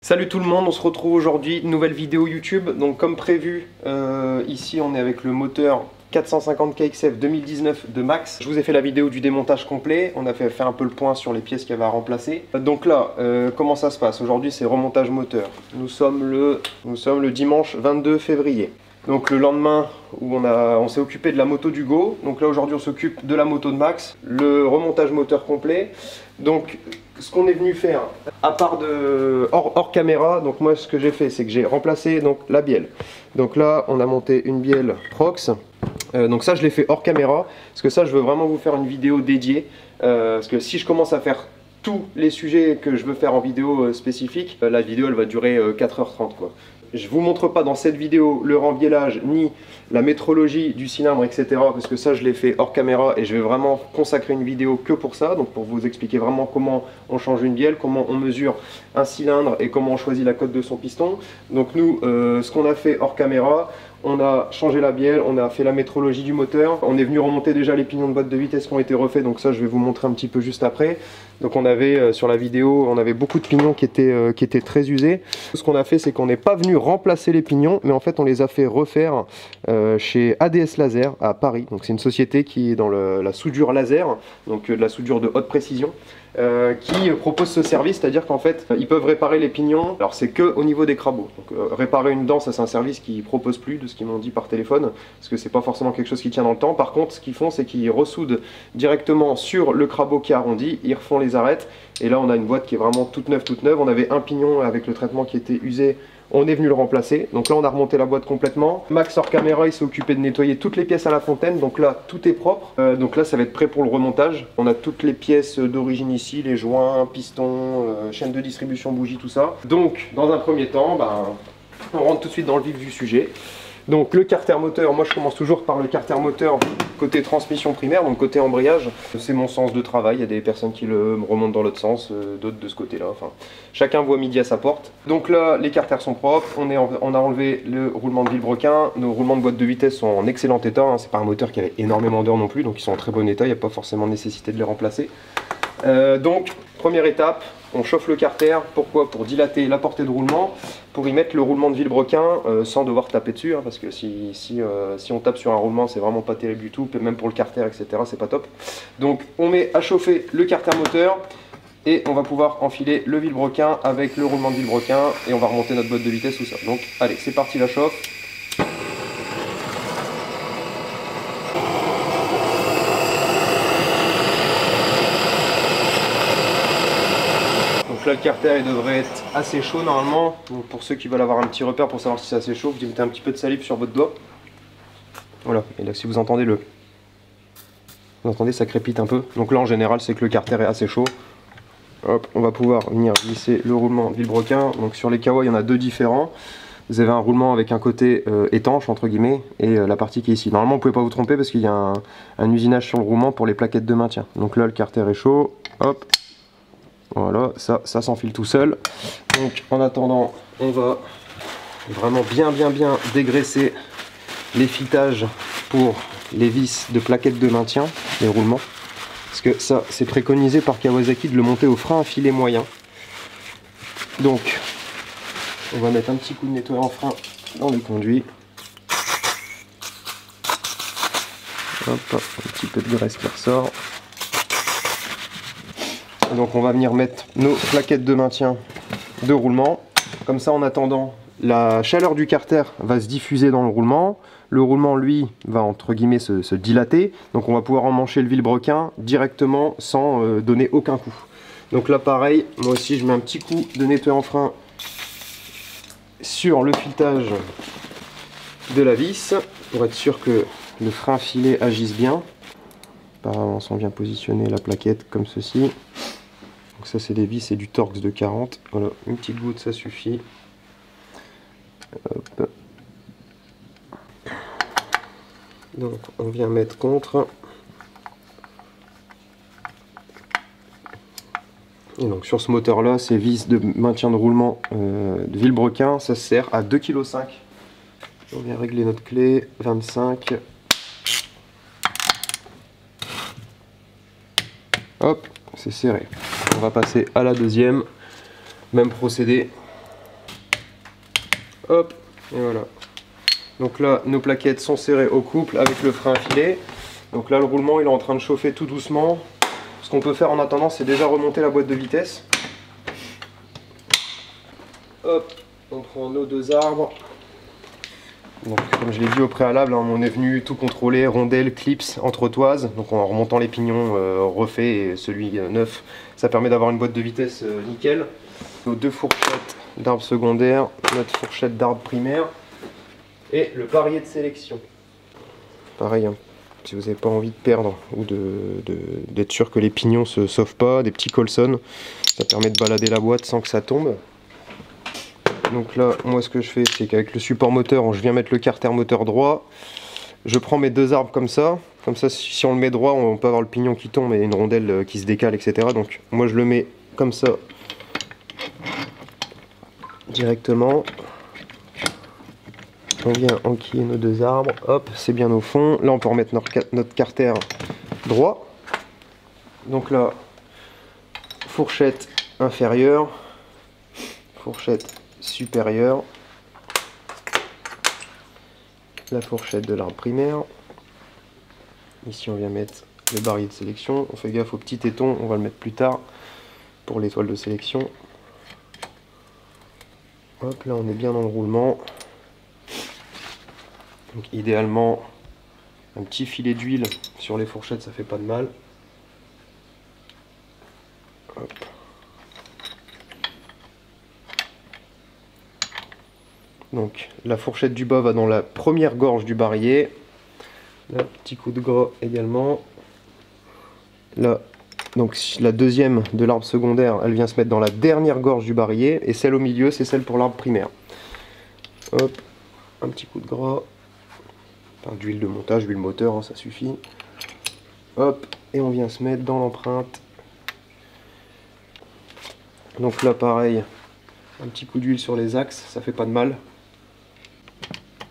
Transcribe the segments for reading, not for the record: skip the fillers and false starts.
Salut tout le monde, on se retrouve aujourd'hui, nouvelle vidéo YouTube. Donc comme prévu, ici on est avec le moteur 450 KXF 2019 de Max. Je vous ai fait la vidéo du démontage complet, on a fait un peu le point sur les pièces qu'il y avait à remplacer. Donc là, comment ça se passe? Aujourd'hui c'est remontage moteur. Nous sommes le dimanche 22 février. Donc le lendemain où on s'est occupé de la moto d'Hugo. Donc là aujourd'hui on s'occupe de la moto de Max, le remontage moteur complet. Donc ce qu'on est venu faire, à part de hors caméra, donc moi ce que j'ai fait c'est que j'ai remplacé donc la bielle. Donc là on a monté une bielle Prox. Donc ça je l'ai fait hors caméra, parce que ça je veux vraiment vous faire une vidéo dédiée. Parce que si je commence à faire tous les sujets que je veux faire en vidéo spécifique, la vidéo elle va durer 4h30 quoi. Je vous montre pas dans cette vidéo le rembiellage ni la métrologie du cylindre, etc. Parce que ça je l'ai fait hors caméra et je vais vraiment consacrer une vidéo que pour ça. Donc pour vous expliquer vraiment comment on change une bielle, comment on mesure un cylindre et comment on choisit la cote de son piston. Donc nous, ce qu'on a fait hors caméra, on a changé la bielle, on a fait la métrologie du moteur, on est venu remonter déjà les pignons de boîte de vitesse qui ont été refaits, donc ça je vais vous montrer un petit peu juste après. Donc on avait sur la vidéo, on avait beaucoup de pignons qui étaient très usés. Ce qu'on a fait c'est qu'on n'est pas venu remplacer les pignons, mais en fait on les a fait refaire chez ADS Laser à Paris. Donc c'est une société qui est dans la soudure laser, donc de la soudure de haute précision. Qui propose ce service, c'est-à-dire qu'en fait ils peuvent réparer les pignons, alors c'est que au niveau des crabeaux. Donc réparer une dent, ça c'est un service qu'ils proposent plus de ce qu'ils m'ont dit par téléphone, parce que c'est pas forcément quelque chose qui tient dans le temps. Par contre ce qu'ils font c'est qu'ils ressoudent directement sur le crabeau qui est arrondi, ils refont les arêtes, et là on a une boîte qui est vraiment toute neuve. On avait un pignon avec le traitement qui était usé, on est venu le remplacer. Donc là on a remonté la boîte complètement. Max hors caméra il s'est occupé de nettoyer toutes les pièces à la fontaine, donc là tout est propre. Donc là ça va être prêt pour le remontage. On a toutes les pièces d'origine ici, les joints, pistons, chaîne de distribution, bougie, tout ça. Donc dans un premier temps, on rentre tout de suite dans le vif du sujet. Donc le carter moteur, moi je commence toujours par le carter moteur côté transmission primaire, donc côté embrayage. C'est mon sens de travail, il y a des personnes qui le remontent dans l'autre sens, d'autres de ce côté-là. Enfin, chacun voit midi à sa porte. Donc là, les carters sont propres, on a enlevé le roulement de vilebrequin. Nos roulements de boîte de vitesse sont en excellent état, hein. C'est pas un moteur qui avait énormément d'heures non plus, donc ils sont en très bon état, il n'y a pas forcément nécessité de les remplacer. Donc, première étape, on chauffe le carter. Pourquoi? Pour dilater la portée de roulement, pour y mettre le roulement de vilebrequin sans devoir taper dessus, hein, parce que si on tape sur un roulement, c'est vraiment pas terrible du tout, même pour le carter, etc., c'est pas top. Donc, on met à chauffer le carter moteur et on va pouvoir enfiler le vilebrequin avec le roulement de vilebrequin et on va remonter notre boîte de vitesse, tout ça. Donc, allez, c'est parti, la chauffe. Là le carter il devrait être assez chaud normalement. Donc pour ceux qui veulent avoir un petit repère pour savoir si c'est assez chaud, vous mettez un petit peu de salive sur votre doigt. Voilà, et là si vous entendez ça crépite un peu. Donc là en général c'est que le carter est assez chaud. Hop, on va pouvoir venir glisser le roulement de vilebrequin. Donc sur les Kawa il y en a deux différents. Vous avez un roulement avec un côté étanche entre guillemets et la partie qui est ici. Normalement vous pouvez pas vous tromper parce qu'il y a un usinage sur le roulement pour les plaquettes de maintien. Donc là le carter est chaud. Hop. Voilà, ça s'enfile tout seul. Donc en attendant, on va vraiment bien dégraisser les filetages pour les vis de plaquettes de maintien, les roulements. Parce que ça, c'est préconisé par Kawasaki de le monter au frein à filet moyen. Donc, on va mettre un petit coup de nettoyant frein dans le conduit. Hop, un petit peu de graisse qui ressort. Donc on va venir mettre nos plaquettes de maintien de roulement. Comme ça en attendant, la chaleur du carter va se diffuser dans le roulement. Le roulement lui va entre guillemets se dilater. Donc on va pouvoir emmancher le vilebrequin directement sans donner aucun coup. Donc là pareil, moi aussi je mets un petit coup de nettoyant frein sur le filetage de la vis pour être sûr que le frein filet agisse bien. Par avance on vient positionner la plaquette comme ceci. Donc ça c'est des vis et du Torx de 40. Voilà, une petite goutte ça suffit. Hop. Donc on vient mettre contre. Et donc sur ce moteur là, ces vis de maintien de roulement de vilebrequin, ça sert à 2,5 kg. On vient régler notre clé, 25. Hop, c'est serré. On va passer à la deuxième. Même procédé. Hop, et voilà. Donc là, nos plaquettes sont serrées au couple avec le frein à filet. Donc là, le roulement, il est en train de chauffer tout doucement. Ce qu'on peut faire en attendant, c'est déjà remonter la boîte de vitesse. Hop, on prend nos deux arbres. Donc, comme je l'ai dit au préalable, hein, on est venu tout contrôler, rondelles, clips, entretoises. Donc en remontant les pignons refaits et celui neuf, ça permet d'avoir une boîte de vitesse nickel. Nos deux fourchettes d'arbres secondaires, notre fourchette d'arbres primaires et le parier de sélection. Pareil, hein, si vous n'avez pas envie de perdre ou d'être sûr que les pignons ne se sauvent pas, des petits Colson, ça permet de balader la boîte sans que ça tombe. Donc là, moi ce que je fais, c'est qu'avec le support moteur, je viens mettre le carter moteur droit. Je prends mes deux arbres comme ça si on le met droit, on peut avoir le pignon qui tombe et une rondelle qui se décale, etc. Donc moi je le mets comme ça, directement. On vient enquiller nos deux arbres, hop, c'est bien au fond. Là on peut remettre notre carter droit. Donc là, fourchette inférieure, fourchette supérieure, la fourchette de l'arbre primaire. Ici on vient mettre le barillet de sélection. On fait gaffe au petit téton, on va le mettre plus tard pour l'étoile de sélection. Hop, là on est bien dans le roulement. Donc idéalement un petit filet d'huile sur les fourchettes, ça fait pas de mal. Hop. Donc la fourchette du bas va dans la première gorge du barillet. Là, petit coup de gras également. Là, donc la deuxième de l'arbre secondaire, elle vient se mettre dans la dernière gorge du barillet. Et celle au milieu, c'est celle pour l'arbre primaire. Hop, un petit coup de gras. Enfin, d'huile de montage, d'huile moteur, hein, ça suffit. Hop, et on vient se mettre dans l'empreinte. Donc là, pareil, un petit coup d'huile sur les axes, ça fait pas de mal.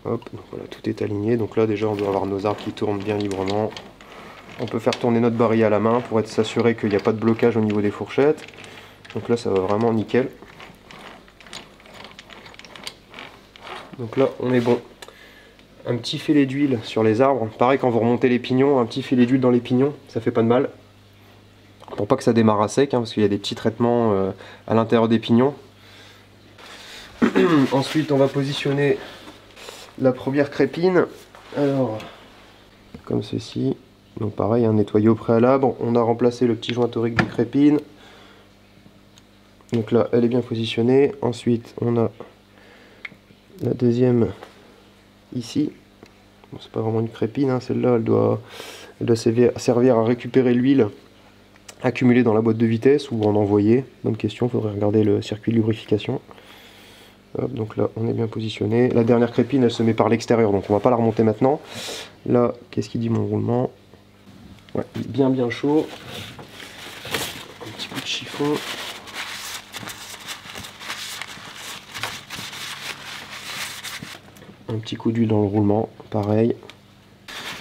Hop, donc voilà, tout est aligné. Donc là déjà on doit avoir nos arbres qui tournent bien librement. On peut faire tourner notre barillet à la main pour s'assurer qu'il n'y a pas de blocage au niveau des fourchettes. Donc là ça va vraiment nickel. Donc là on est bon. Un petit filet d'huile sur les arbres. Pareil, quand vous remontez les pignons, un petit filet d'huile dans les pignons, ça fait pas de mal. Pour pas que ça démarre à sec, hein, parce qu'il y a des petits traitements à l'intérieur des pignons. Ensuite on va positionner la première crépine, alors comme ceci. Donc pareil, un nettoyé au préalable. On a remplacé le petit joint torique des crépines. Donc là elle est bien positionnée. Ensuite on a la deuxième ici. Bon, c'est pas vraiment une crépine, hein. Celle-là elle doit servir à récupérer l'huile accumulée dans la boîte de vitesse ou en envoyer. Bonne question, il faudrait regarder le circuit de lubrification. Hop, donc là on est bien positionné. La dernière crépine elle se met par l'extérieur, donc on va pas la remonter maintenant. Là, qu'est-ce qu'il dit mon roulement? Ouais, bien chaud. Un petit coup de chiffon. Un petit coup d'huile dans le roulement, pareil.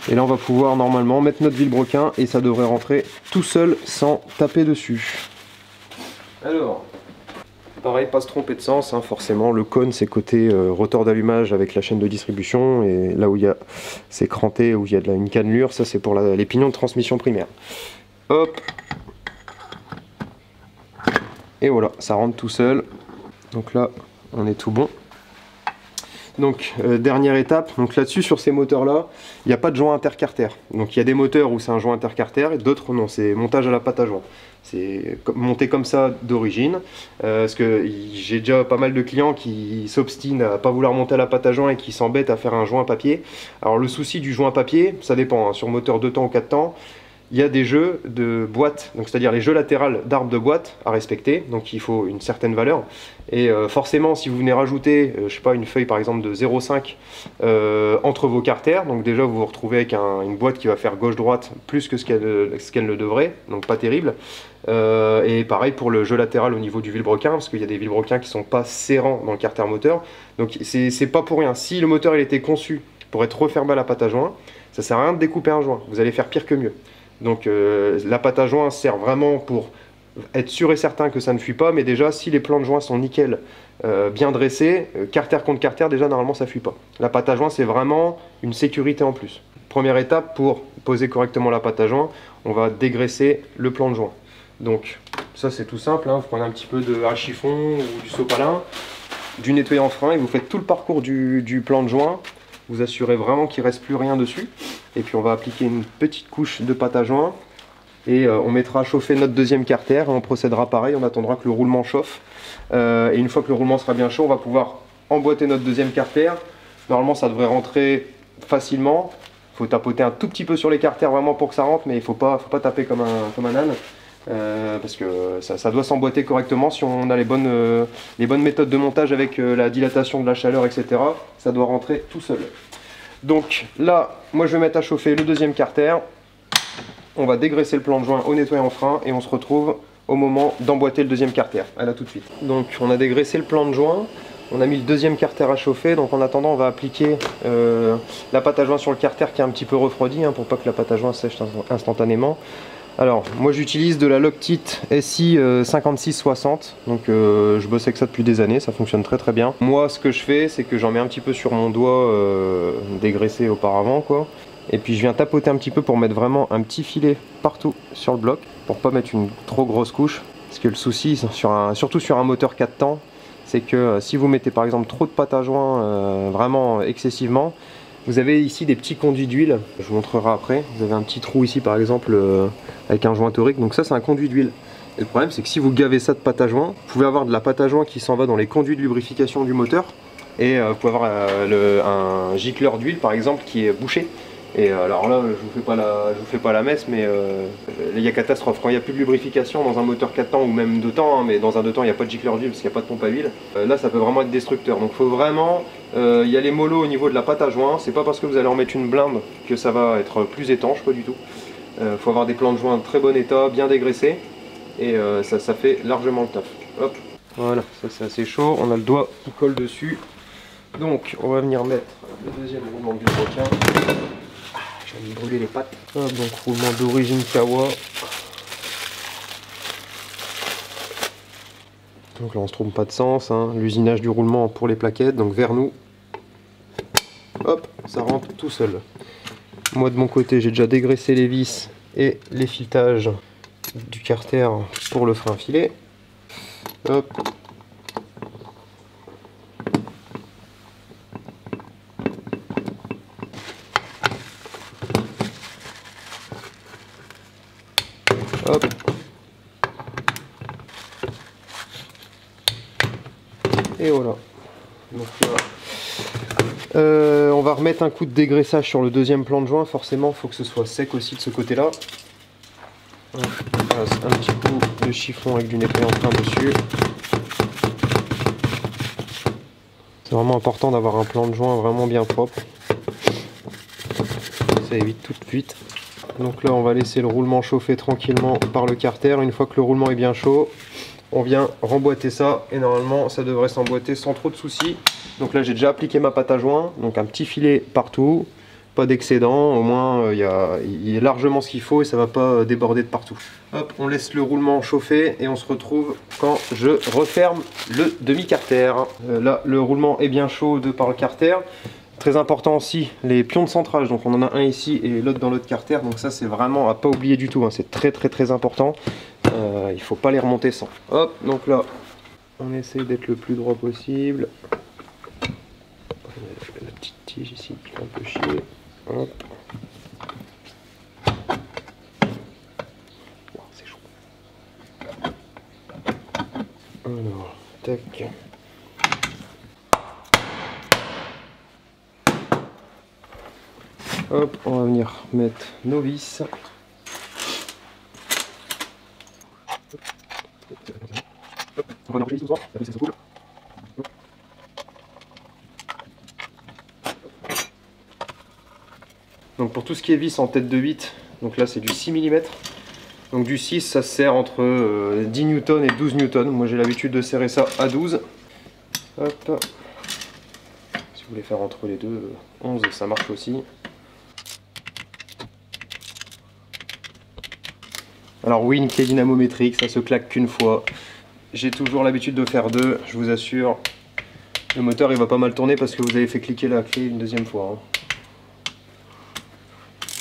Et là on va pouvoir normalement mettre notre vilebrequin et ça devrait rentrer tout seul sans taper dessus. Alors, pareil, pas se tromper de sens, hein, forcément le cône c'est côté rotor d'allumage avec la chaîne de distribution, et là où il y a c'est cranté, où il y a une cannelure, ça c'est pour les pignons de transmission primaire. Hop, et voilà, ça rentre tout seul. Donc là on est tout bon. Donc dernière étape, donc là-dessus sur ces moteurs là, il n'y a pas de joint intercarter. Donc il y a des moteurs où c'est un joint intercarter et d'autres non, c'est montage à la pâte à joint. C'est monté comme ça d'origine, parce que j'ai déjà pas mal de clients qui s'obstinent à pas vouloir monter à la pâte à joint et qui s'embêtent à faire un joint papier. Alors le souci du joint papier, ça dépend, hein, sur moteur 2 temps ou 4 temps, il y a des jeux de boîte, donc c'est-à-dire les jeux latérales d'arbres de boîte à respecter, donc il faut une certaine valeur. Et forcément, si vous venez rajouter, je sais pas, une feuille par exemple de 0,5 entre vos carters, donc déjà vous vous retrouvez avec une boîte qui va faire gauche-droite plus que ce qu'elle ne devrait, donc pas terrible. Et pareil pour le jeu latéral au niveau du vilebrequin, parce qu'il y a des vilebrequins qui sont pas serrants dans le carter moteur, donc c'est pas pour rien. Si le moteur il était conçu pour être refermé à la pâte à joint, ça sert à rien de découper un joint, vous allez faire pire que mieux. Donc la pâte à joint sert vraiment pour être sûr et certain que ça ne fuit pas, mais déjà si les plans de joint sont nickel bien dressé, carter contre carter, déjà normalement ça fuit pas. La pâte à joint c'est vraiment une sécurité en plus. Première étape pour poser correctement la pâte à joint, on va dégraisser le plan de joint. Donc ça c'est tout simple, hein. Vous prenez un petit peu de chiffon ou du sopalin, du nettoyant frein et vous faites tout le parcours du plan de joint. Vous assurez vraiment qu'il ne reste plus rien dessus. Et puis on va appliquer une petite couche de pâte à joint. Et on mettra à chauffer notre deuxième carter. Et on procédera pareil, on attendra que le roulement chauffe. Et une fois que le roulement sera bien chaud, on va pouvoir emboîter notre deuxième carter. Normalement ça devrait rentrer facilement. Il faut tapoter un tout petit peu sur les carters vraiment pour que ça rentre. Mais il ne faut pas taper comme un âne. Parce que ça doit s'emboîter correctement si on a les bonnes méthodes de montage avec la dilatation de la chaleur, etc. Ça doit rentrer tout seul. Donc là, moi je vais mettre à chauffer le deuxième carter. On va dégraisser le plan de joint au nettoyant frein et on se retrouve au moment d'emboîter le deuxième carter. À là tout de suite. Donc on a dégraissé le plan de joint. On a mis le deuxième carter à chauffer, donc en attendant on va appliquer la pâte à joint sur le carter qui est un petit peu refroidi, hein, pour pas que la pâte à joint sèche instantanément. Alors, moi j'utilise de la Loctite SI 5660, donc je bosse avec ça depuis des années, ça fonctionne très très bien. Moi ce que je fais, c'est que j'en mets un petit peu sur mon doigt dégraissé auparavant, quoi. Et puis je viens tapoter un petit peu pour mettre vraiment un petit filet partout sur le bloc, pour pas mettre une trop grosse couche. Parce que le souci, surtout sur un moteur 4 temps, c'est que si vous mettez par exemple trop de pâte à joint vraiment excessivement, vous avez ici des petits conduits d'huile, je vous montrerai après. Vous avez un petit trou ici par exemple avec un joint torique, donc ça c'est un conduit d'huile. Et le problème c'est que si vous gavez ça de pâte à joint, vous pouvez avoir de la pâte à joint qui s'en va dans les conduits de lubrification du moteur. Et vous pouvez avoir un gicleur d'huile par exemple qui est bouché. Et alors là, je vous fais pas la messe, mais il y a catastrophe. Quand il n'y a plus de lubrification dans un moteur 4 temps ou même 2 temps, hein, mais dans un 2 temps il n'y a pas de gicleur d'huile parce qu'il n'y a pas de pompe à huile, là ça peut vraiment être destructeur. Donc il faut vraiment y aller mollo au niveau de la pâte à joint. C'est pas parce que vous allez en mettre une blinde que ça va être plus étanche, pas du tout. Il faut avoir des plans de joint de très bon état, bien dégraissés, et ça fait largement le taf. Hop, voilà, ça c'est assez chaud, on a le doigt qui colle dessus. Donc on va venir mettre le deuxième roulement du requin. Je vais me brûler les pattes. Hop, donc roulement d'origine Kawa. Donc là on se trompe pas de sens, hein. L'usinage du roulement pour les plaquettes, donc vers nous. Hop, ça rentre tout seul. Moi de mon côté j'ai déjà dégraissé les vis et les filetages du carter pour le frein filet. Hop. Hop. Et voilà. Donc, on va remettre un coup de dégraissage sur le deuxième plan de joint. Forcément, il faut que ce soit sec aussi de ce côté-là. On passe un petit coup de chiffon avec du nettoyant frein dessus. C'est vraiment important d'avoir un plan de joint vraiment bien propre. Ça évite toute fuite. Donc là on va laisser le roulement chauffer tranquillement par le carter. Une fois que le roulement est bien chaud, on vient remboîter ça et normalement ça devrait s'emboîter sans trop de soucis. Donc là j'ai déjà appliqué ma pâte à joint, donc un petit filet partout, pas d'excédent, au moins il y a largement ce qu'il faut et ça va pas déborder de partout. Hop, on laisse le roulement chauffer et on se retrouve quand je referme le demi-carter. Là le roulement est bien chaud de par le carter. Très important aussi, les pions de centrage, donc on en a un ici et l'autre dans l'autre carter, donc ça c'est vraiment à pas oublier du tout, hein. C'est très important, il faut pas les remonter sans. Hop, donc là, on essaie d'être le plus droit possible. La petite tige ici qui fait un peu chier. Hop. Wow, c'est chaud. Alors, tac. Hop, on va venir mettre nos vis. Donc pour tout ce qui est vis en tête de 8, donc là c'est du 6 mm. Donc du 6 ça se serre entre 10 Newton et 12 Newton. Moi j'ai l'habitude de serrer ça à 12. Hop. Si vous voulez faire entre les deux, 11 ça marche aussi. Alors oui, une clé dynamométrique, ça se claque qu'une fois. J'ai toujours l'habitude de faire deux, je vous assure, Le moteur il va pas mal tourner parce que vous avez fait cliquer la clé une deuxième fois.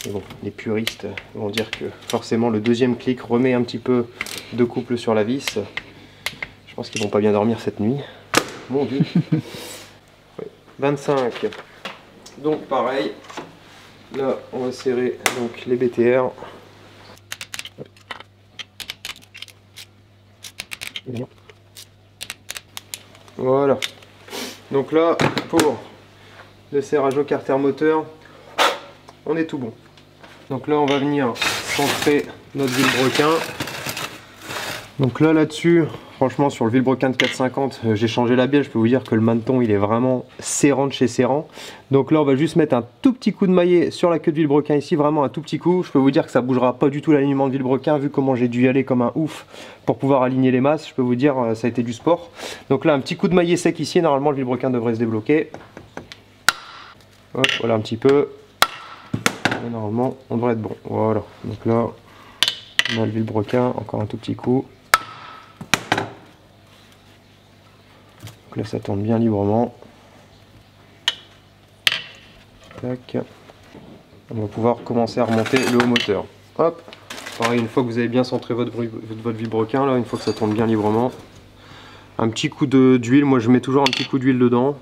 Et bon, les puristes vont dire que forcément le deuxième clic remet un petit peu de couple sur la vis. Je pense qu'ils vont pas bien dormir cette nuit. Mon Dieu. 25. Donc pareil. Là on va serrer donc les BTR. Voilà. Donc là, pour le serrage au carter moteur, on est tout bon. Donc là, on va venir centrer notre vilebrequin. Donc là-dessus, franchement, sur le vilebrequin de 450, j'ai changé la bielle. Je peux vous dire que le maneton, il est vraiment serrant de chez serrant. Donc là, on va juste mettre un tout petit coup de maillet sur la queue de vilebrequin ici, vraiment un tout petit coup. Je peux vous dire que ça bougera pas du tout l'alignement de vilebrequin, vu comment j'ai dû y aller comme un ouf pour pouvoir aligner les masses. Je peux vous dire, ça a été du sport. Donc là, un petit coup de maillet sec ici, normalement le vilebrequin devrait se débloquer. Hop, voilà un petit peu. Et normalement, on devrait être bon. Voilà. Donc là, on a le vilebrequin, encore un tout petit coup. Donc là, ça tourne bien librement. Tac. On va pouvoir commencer à remonter le haut moteur. Hop. Pareil, une fois que vous avez bien centré votre vilebrequin, là, une fois que ça tourne bien librement, un petit coup d'huile. Moi, je mets toujours un petit coup d'huile dedans,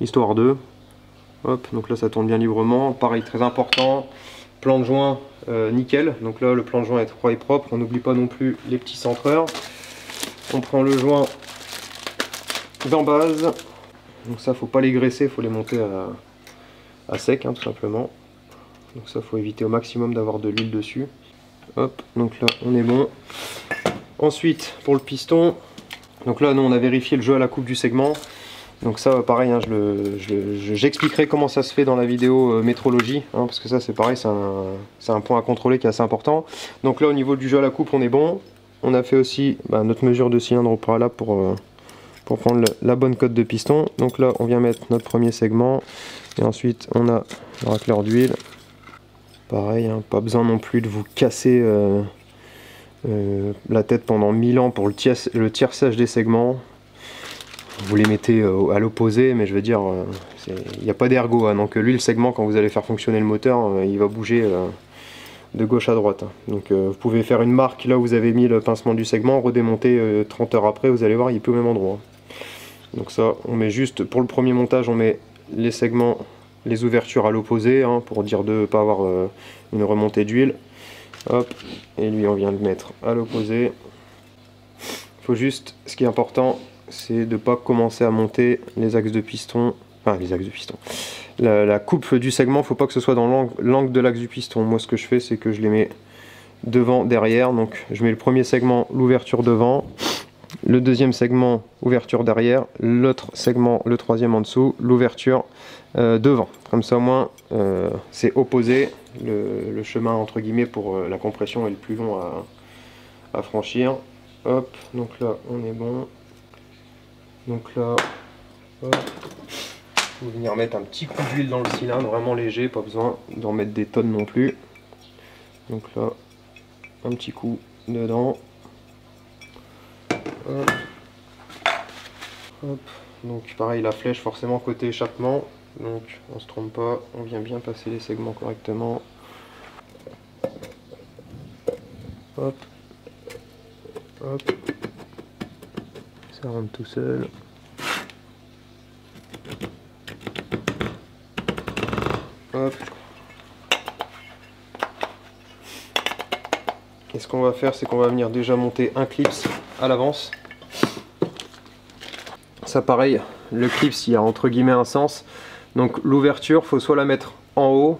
histoire de. Hop. Donc là, ça tourne bien librement. Pareil, très important. Plan de joint nickel. Donc là, le plan de joint est droit et propre. On n'oublie pas non plus les petits centreurs. On prend le joint d'en base. Donc ça, faut pas les graisser, faut les monter à sec, hein, tout simplement. Donc ça, faut éviter au maximum d'avoir de l'huile dessus. Hop, donc là, on est bon. Ensuite, pour le piston, donc là, nous, on a vérifié le jeu à la coupe du segment. Donc ça, pareil, hein, j'expliquerai comment ça se fait dans la vidéo métrologie, hein, parce que ça, c'est pareil, c'est un point à contrôler qui est assez important. Donc là, au niveau du jeu à la coupe, on est bon. On a fait aussi notre mesure de cylindre au préalable pour prendre la bonne cote de piston. Donc là, on vient mettre notre premier segment. Et ensuite, on a le racleur d'huile. Pareil, hein, pas besoin non plus de vous casser la tête pendant 1000 ans pour le tierçage des segments. Vous les mettez à l'opposé, mais je veux dire, il n'y a pas d'ergot. Hein, donc lui, le segment, quand vous allez faire fonctionner le moteur, il va bouger de gauche à droite. Hein. Donc vous pouvez faire une marque là où vous avez mis le pincement du segment, redémonter 30 heures après, vous allez voir, il est plus au même endroit. Donc ça, on met juste, pour le premier montage, on met les segments, les ouvertures à l'opposé, hein, pour dire de ne pas avoir une remontée d'huile. Hop, et lui, on vient le mettre à l'opposé. Il faut juste, ce qui est important, c'est de ne pas commencer à monter les axes de piston, enfin les axes de piston. La coupe du segment, il ne faut pas que ce soit dans l'angle de l'axe du piston. Moi, ce que je fais, c'est que je les mets devant, derrière. Donc, je mets le premier segment, l'ouverture devant. Le deuxième segment, ouverture derrière. L'autre segment, le troisième en dessous, l'ouverture devant. Comme ça, au moins, c'est opposé. Le chemin, entre guillemets, pour la compression est le plus long à franchir. Hop, donc là, on est bon. Donc là, hop. Vous venir mettre un petit coup d'huile dans le cylindre, vraiment léger, pas besoin d'en mettre des tonnes non plus. Donc là, un petit coup dedans. Hop. Hop. Donc pareil, la flèche forcément côté échappement. Donc on se trompe pas, on vient bien passer les segments correctement. Hop. Hop. Ça rentre tout seul. Hop. Et ce qu'on va faire, c'est qu'on va venir déjà monter un clips à l'avance. Ça pareil, le clips il y a entre guillemets un sens. Donc l'ouverture, faut soit la mettre en haut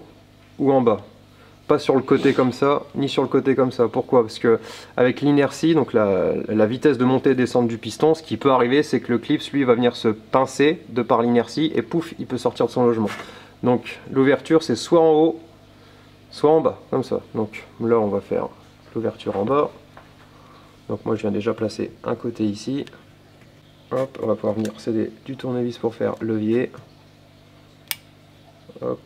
ou en bas. Pas sur le côté comme ça, ni sur le côté comme ça. Pourquoi? Parce que avec l'inertie, donc la vitesse de montée et descente du piston, ce qui peut arriver, c'est que le clips lui va venir se pincer de par l'inertie et pouf, il peut sortir de son logement. Donc l'ouverture c'est soit en haut, soit en bas, comme ça. Donc là on va faire l'ouverture en bas. Donc moi je viens déjà placer un côté ici. Hop, on va pouvoir venir céder du tournevis pour faire levier. Hop.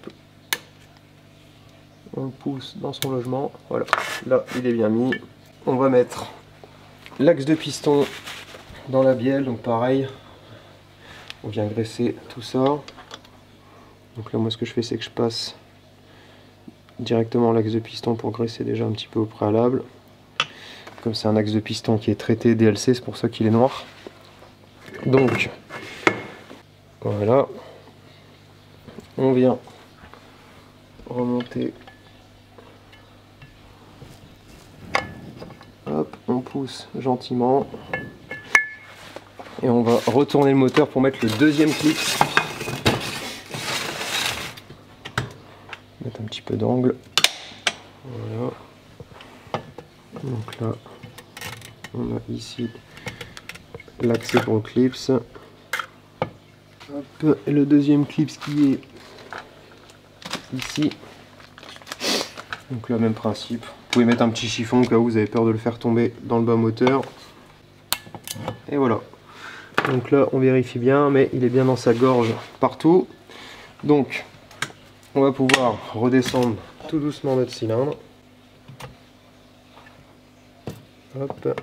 On le pousse dans son logement. Voilà, là il est bien mis. On va mettre l'axe de piston dans la bielle, donc pareil. On vient graisser tout ça. Donc là moi ce que je fais c'est que je passe directement l'axe de piston pour graisser déjà un petit peu au préalable. Comme c'est un axe de piston qui est traité DLC, c'est pour ça qu'il est noir. Donc voilà, on vient remonter. Hop, on pousse gentiment. Et on va retourner le moteur pour mettre le deuxième clip. Mettre un petit peu d'angle. Voilà. Donc là, on a ici l'accès pour le clips. Hop, et le deuxième clips qui est ici. Donc là, même principe. Vous pouvez mettre un petit chiffon au cas où vous avez peur de le faire tomber dans le bas moteur. Et voilà. Donc là, on vérifie bien, mais il est bien dans sa gorge partout. Donc, on va pouvoir redescendre tout doucement notre cylindre. Hop.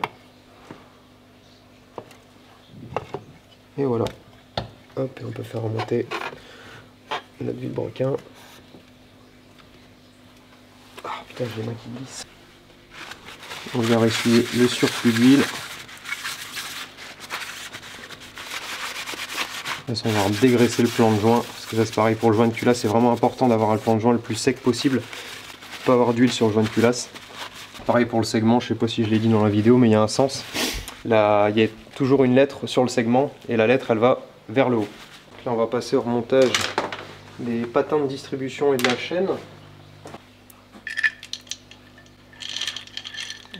Et voilà. Hop, et on peut faire remonter notre vilebrequin. Ah putain, j'ai les mains qui glissent. On vient essuyer le surplus d'huile. Là, on va dégraisser le plan de joint, parce que ça c'est pareil pour le joint de culasse, c'est vraiment important d'avoir un plan de joint le plus sec possible. Pas avoir d'huile sur le joint de culasse. Pareil pour le segment, je sais pas si je l'ai dit dans la vidéo, mais il y a un sens. Là, il y a toujours une lettre sur le segment, et la lettre elle va vers le haut. Là on va passer au remontage des patins de distribution et de la chaîne.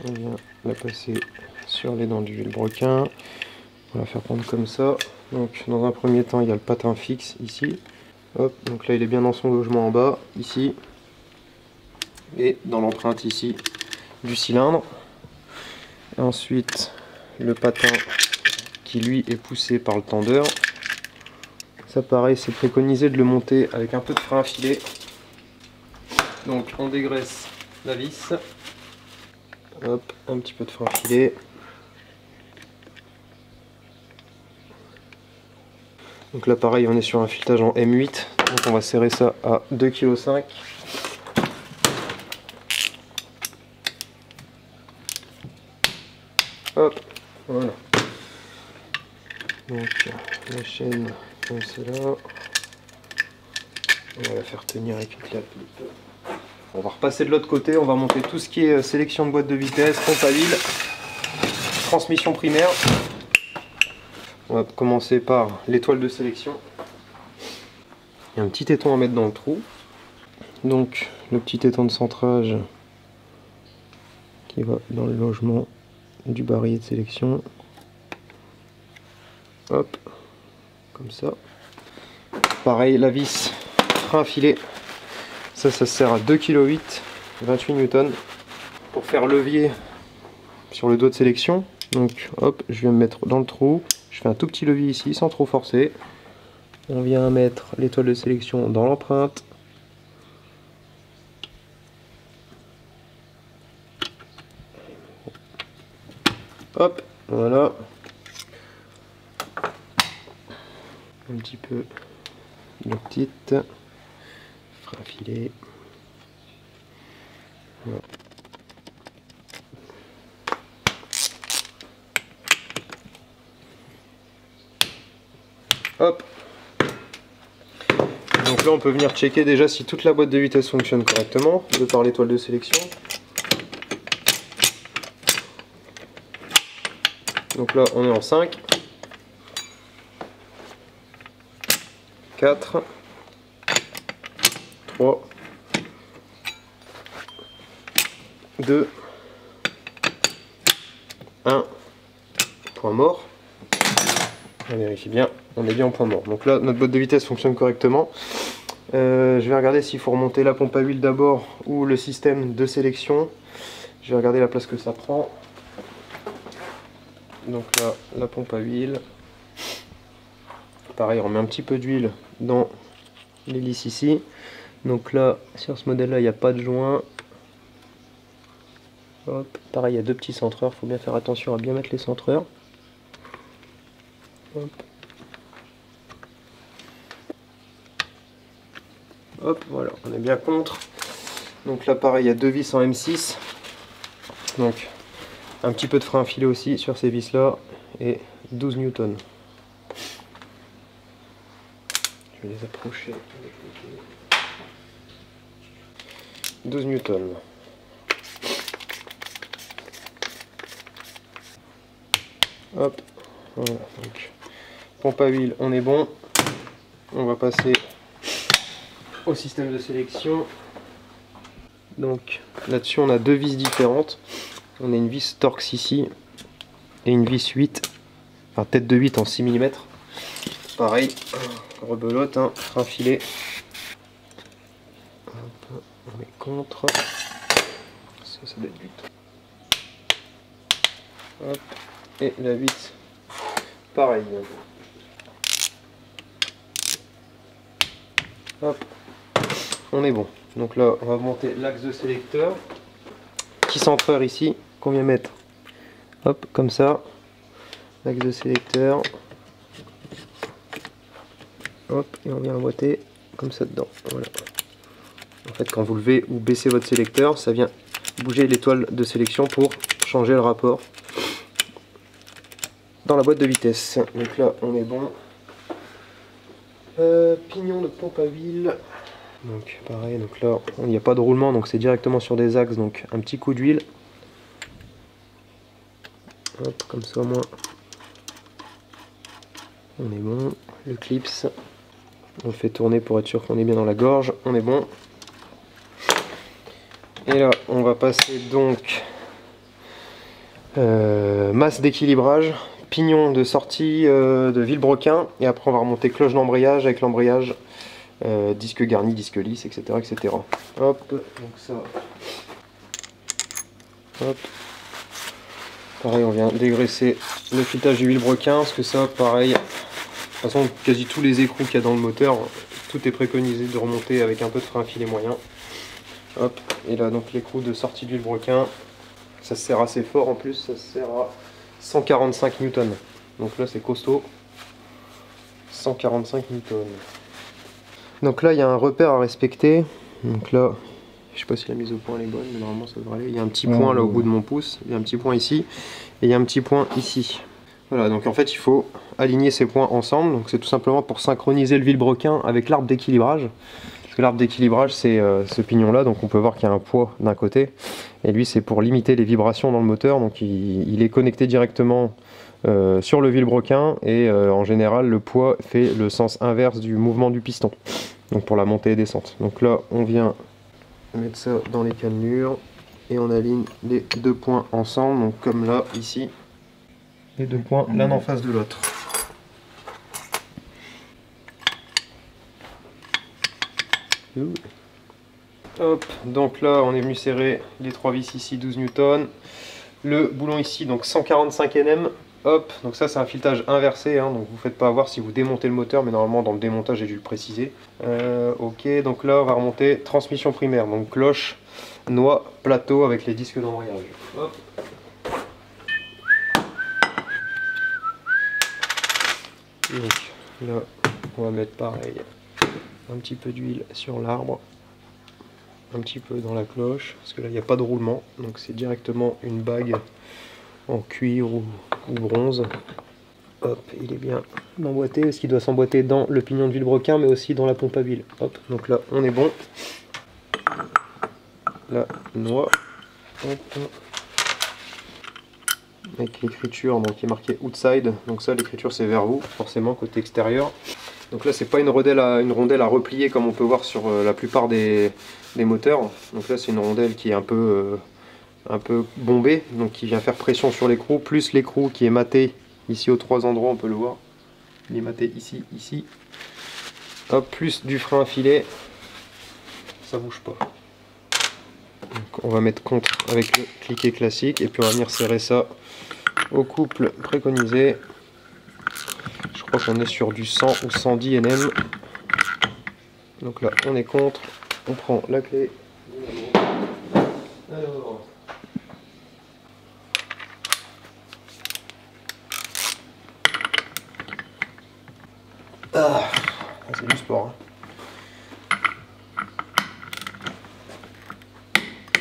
On vient la passer sur les dents du vilebrequin. On va la faire prendre comme ça. Donc dans un premier temps il y a le patin fixe ici. Hop, donc là il est bien dans son logement en bas, ici. Et dans l'empreinte ici du cylindre. Et ensuite le patin qui lui est poussé par le tendeur. Ça pareil, c'est préconisé de le monter avec un peu de frein à filet. Donc on dégraisse la vis. Hop, un petit peu de frein à filet. Donc là pareil, on est sur un filetage en M8. Donc on va serrer ça à 2,5 kg. Hop, voilà. Donc la chaîne, c'est là. On va la faire tenir avec une clappe. On va repasser de l'autre côté, on va monter tout ce qui est sélection de boîte de vitesse, pompe à huile, transmission primaire. On va commencer par l'étoile de sélection. Il y a un petit éton à mettre dans le trou. Donc le petit éton de centrage qui va dans le logement du barillet de sélection. Hop, comme ça. Pareil, la vis frein à filet. Ça sert à 2,8 kg, 28 Newton. Pour faire levier sur le dos de sélection. Donc hop, je viens me mettre dans le trou. Je fais un tout petit levier ici sans trop forcer. On vient mettre l'étoile de sélection dans l'empreinte. Hop, voilà. Un petit peu de petite. Frein à filet. Voilà. Hop. Donc là on peut venir checker déjà si toute la boîte de vitesse fonctionne correctement de par l'étoile de sélection. Donc là on est en 5, 4, 3, 2, 1, point mort. On vérifie bien, on est bien en point mort. Donc là notre boîte de vitesse fonctionne correctement. Je vais regarder s'il faut remonter la pompe à huile d'abord ou le système de sélection. Je vais regarder la place que ça prend. Donc là, la pompe à huile. Pareil, on met un petit peu d'huile dans l'hélice ici. Donc là, sur ce modèle là, il n'y a pas de joint. Hop. Pareil, il y a deux petits centreurs, il faut bien faire attention à bien mettre les centreurs. Hop. Hop, voilà, on est bien contre. Donc là pareil, il y a 2 vis en M6. Donc un petit peu de frein à filet aussi sur ces vis là. Et 12 newtons. Je vais les approcher. 12 newtons. Hop, voilà, donc pompe à huile, on est bon. On va passer au système de sélection. Donc là-dessus, on a 2 vis différentes. On a une vis Torx ici et une vis 8, enfin tête de 8 en 6 mm. Pareil, rebelote, hein, frein filet. Hop, on met contre. Ça doit être 8. Hop, et la vis, pareil. Hop, on est bon. Donc là, on va monter l'axe de sélecteur. Petit centreur ici, qu'on vient mettre. Hop, comme ça. L'axe de sélecteur. Hop, et on vient emboîter comme ça dedans. Voilà. En fait, quand vous levez ou baissez votre sélecteur, ça vient bouger l'étoile de sélection pour changer le rapport dans la boîte de vitesse. Donc là, on est bon. Pignon de pompe à huile. Donc pareil, donc là il n'y a pas de roulement, donc c'est directement sur des axes, donc un petit coup d'huile. Hop, comme ça au moins on est bon. Le clips, on le fait tourner pour être sûr qu'on est bien dans la gorge, on est bon. Et là on va passer donc masse d'équilibrage, pignon de sortie de vilebrequin, et après on va remonter cloche d'embrayage avec l'embrayage. Disque garni, disque lisse, etc., etc. Hop, donc ça. Hop. Pareil, on vient dégraisser le filetage du vilebrequin, parce que ça, pareil. De toute façon, quasi tous les écrous qu'il y a dans le moteur, tout est préconisé de remonter avec un peu de frein à filet moyen. Hop, et là donc l'écrou de sortie du vilebrequin, ça se serre assez fort en plus, ça se serre à 145 newtons. Donc là c'est costaud. 145 newtons. Donc là il y a un repère à respecter. Donc là, je sais pas si la mise au point est bonne, mais normalement ça devrait aller. Il y a un petit point là au bout de mon pouce, il y a un petit point ici, et il y a un petit point ici. Voilà, donc en fait il faut aligner ces points ensemble. Donc c'est tout simplement pour synchroniser le vilebrequin avec l'arbre d'équilibrage. Parce que l'arbre d'équilibrage c'est ce pignon là, donc on peut voir qu'il y a un poids d'un côté. Et lui c'est pour limiter les vibrations dans le moteur, donc il est connecté directement sur le vilebrequin, et en général le poids fait le sens inverse du mouvement du piston, donc pour la montée et descente. Donc là on vient mettre ça dans les cannelures et on aligne les 2 points ensemble, donc comme là ici, les 2 points l'un en face de l'autre. Hop, donc là on est venu serrer les 3 vis ici, 12 newtons, le boulon ici donc 145 Nm. Hop, donc ça c'est un filetage inversé, hein, donc vous faites pas avoir si vous démontez le moteur, mais normalement dans le démontage j'ai dû le préciser. Ok, donc là on va remonter transmission primaire, donc cloche, noix, plateau avec les disques d'embrayage. Hop. Donc là on va mettre pareil, un petit peu d'huile sur l'arbre, un petit peu dans la cloche, parce que là il n'y a pas de roulement, donc c'est directement une bague en cuir ou bronze. Hop, il est bien emboîté, parce qu'il doit s'emboîter dans le pignon de vilebrequin, mais aussi dans la pompe à huile. Hop, donc là on est bon. La noix. Hop. Avec l'écriture donc qui est marqué outside, donc ça l'écriture c'est vers vous, forcément côté extérieur. Donc là c'est pas une rondelle à replier comme on peut voir sur la plupart des moteurs. Donc là c'est une rondelle qui est un peu bombée, donc qui vient faire pression sur l'écrou, plus l'écrou qui est maté ici aux 3 endroits, on peut le voir. Il est maté ici, ici. Hop, plus du frein à filet, ça bouge pas. Donc on va mettre contre avec le cliquet classique, et puis on va venir serrer ça au couple préconisé. Je crois qu'on est sur du 100 ou 110 Nm. Donc là on est contre, on prend la clé. Alors, c'est du sport. Hein.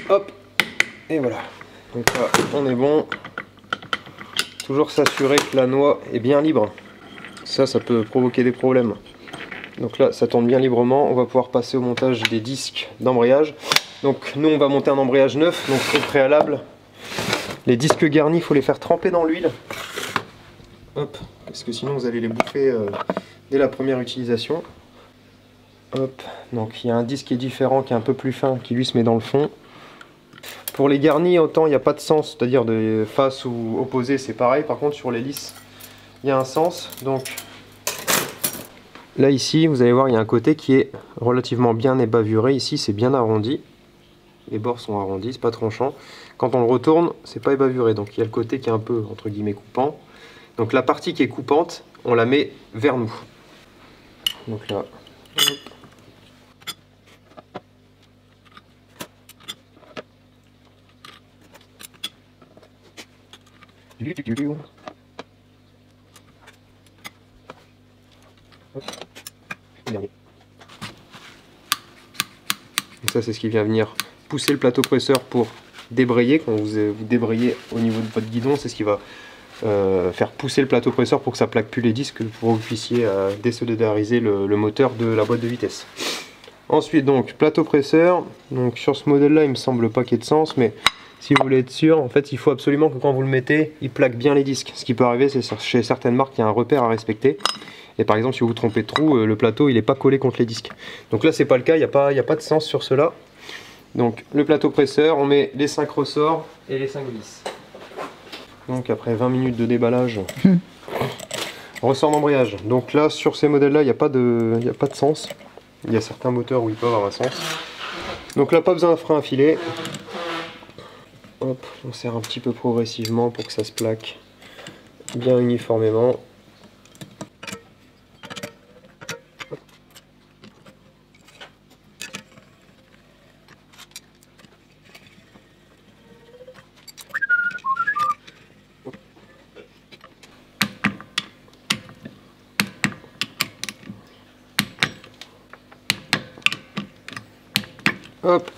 Hop, et voilà. Donc là, on est bon. Toujours s'assurer que la noix est bien libre. Ça peut provoquer des problèmes. Donc là, ça tourne bien librement. On va pouvoir passer au montage des disques d'embrayage. Donc nous, on va monter un embrayage neuf. Donc au préalable, les disques garnis, il faut les faire tremper dans l'huile. Hop, parce que sinon vous allez les bouffer dès la première utilisation. Hop, donc il y a un disque qui est différent, qui est un peu plus fin, qui lui se met dans le fond. Pour les garnis, autant il n'y a pas de sens, c'est-à-dire de face ou opposé, c'est pareil. Par contre, sur les lisses, il y a un sens. Donc là, ici, vous allez voir, il y a un côté qui est relativement bien ébavuré. Ici, c'est bien arrondi. Les bords sont arrondis, c'est pas tranchant. Quand on le retourne, c'est pas ébavuré. Donc il y a le côté qui est un peu, entre guillemets, coupant. Donc la partie qui est coupante, on la met vers nous. Donc là, hop. Et ça, c'est ce qui vient venir pousser le plateau presseur pour débrayer. Quand vous débrayez au niveau de votre guidon, c'est ce qui va faire pousser le plateau presseur pour que ça plaque plus les disques, pour que vous puissiez désolidariser le moteur de la boîte de vitesse. Ensuite, donc plateau presseur. Donc sur ce modèle là, il me semble pas qu'il y ait de sens, mais si vous voulez être sûr, en fait, il faut absolument que quand vous le mettez, il plaque bien les disques. Ce qui peut arriver, c'est chez certaines marques, il y a un repère à respecter. Et par exemple, si vous vous trompez de trou, le plateau il n'est pas collé contre les disques. Donc là, c'est pas le cas, il n'y a pas de sens sur cela. Donc le plateau presseur, on met les 5 ressorts et les 5 vis. Donc après 20 minutes de déballage, ressort d'embrayage. Donc là, sur ces modèles-là, il n'y a pas de sens. Il y a certains moteurs où il peut avoir un sens. Donc là, pas besoin d'un frein à filet. Hop, on serre un petit peu progressivement pour que ça se plaque bien uniformément. Hop.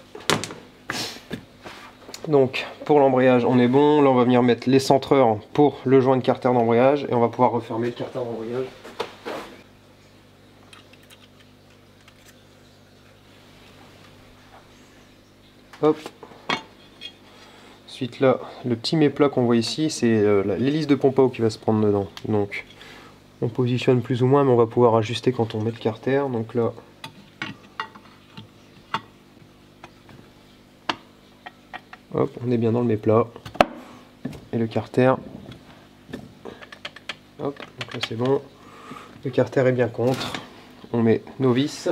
Donc pour l'embrayage on est bon, là on va venir mettre les centreurs pour le joint de carter d'embrayage et on va pouvoir refermer le carter d'embrayage. Hop. Ensuite là, le petit méplat qu'on voit ici, c'est l'hélice de pompe à eau qui va se prendre dedans. Donc on positionne plus ou moins, mais on va pouvoir ajuster quand on met le carter. Donc là, hop, on est bien dans le méplat. Et le carter, hop, donc là c'est bon. Le carter est bien contre. On met nos vis.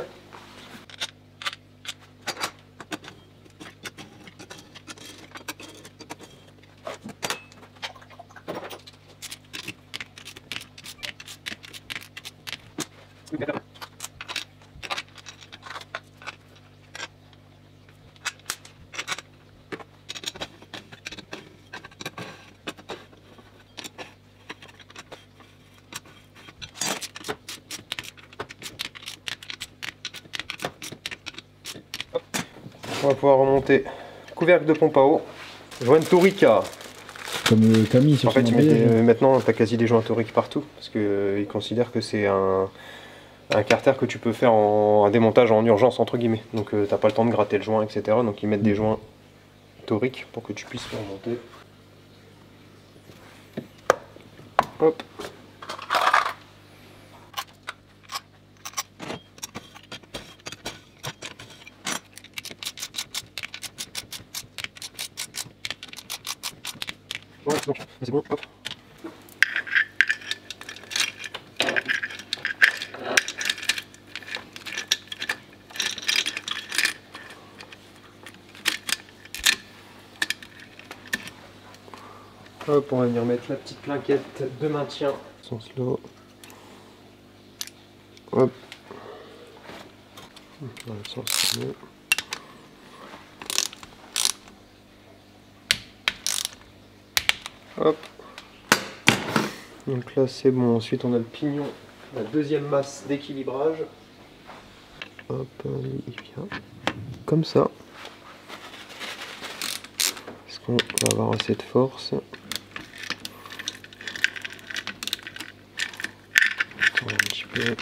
On va pouvoir remonter couvercle de pompe à eau, joint Torica. Comme Camille sur en fait, son embrayage. maintenant, tu as quasi des joints Toric partout, parce qu'ils considèrent que c'est un carter que tu peux faire un démontage en urgence, entre guillemets. Donc, t'as pas le temps de gratter le joint, etc. Donc, ils mettent des joints Toric pour que tu puisses le remonter. Hop. Ouais, c'est bon, hop. Hop, on va venir mettre la petite plaquette de maintien. Sans slow. Hop. Dans le sens slow. Hop. Donc là c'est bon. Ensuite on a le pignon, la deuxième masse d'équilibrage. Hop, il vient comme ça. on va avoir assez de force. Attends, un petit peu.